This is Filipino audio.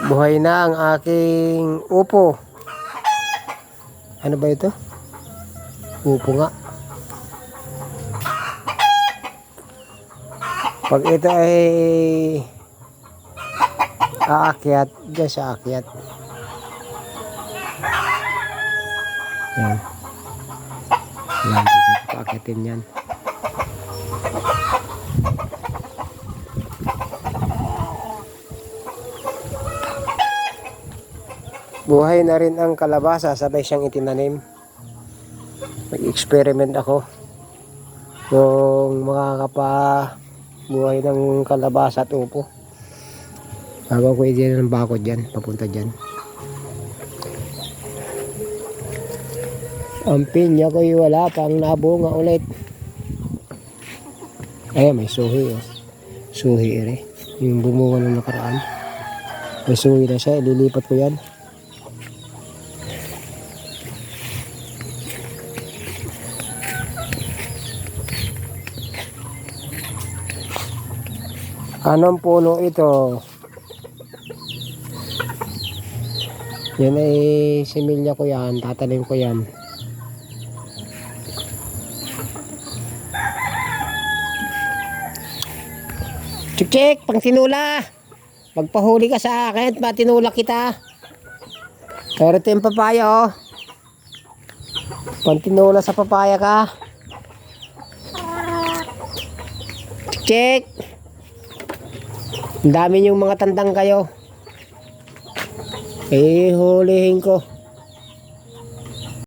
Buhay na ang aking upo. Ano ba ito? Upo nga. Pag ito ay aakyat, diyan siya aakyat. Yan. Yan, dito paakyatin yan. Buhay na rin ang kalabasa, sabay siyang itinanim. Nag-experiment ako kung makakapabuhay ng kalabasa at upo. Habang ko i-din ng bakod dyan, papunta dyan. Ang pinya ko wala pang nabunga ulit. Ayan, may suhi. Oh. Suhi ere. Yung bumunga ng nakaraan. May suhi na siya, ililipat ko yan. Anong puno ito? Yan ay similya ko yan. Tatanim ko yan. Chik-chik! Pang tinula! Magpahuli ka sa akin at matinula kita. Pero ito yung papaya oh. Pang tinula sa papaya ka. Chik-chik! Ang dami yung mga tandang kayo. Eh, hulihin ko.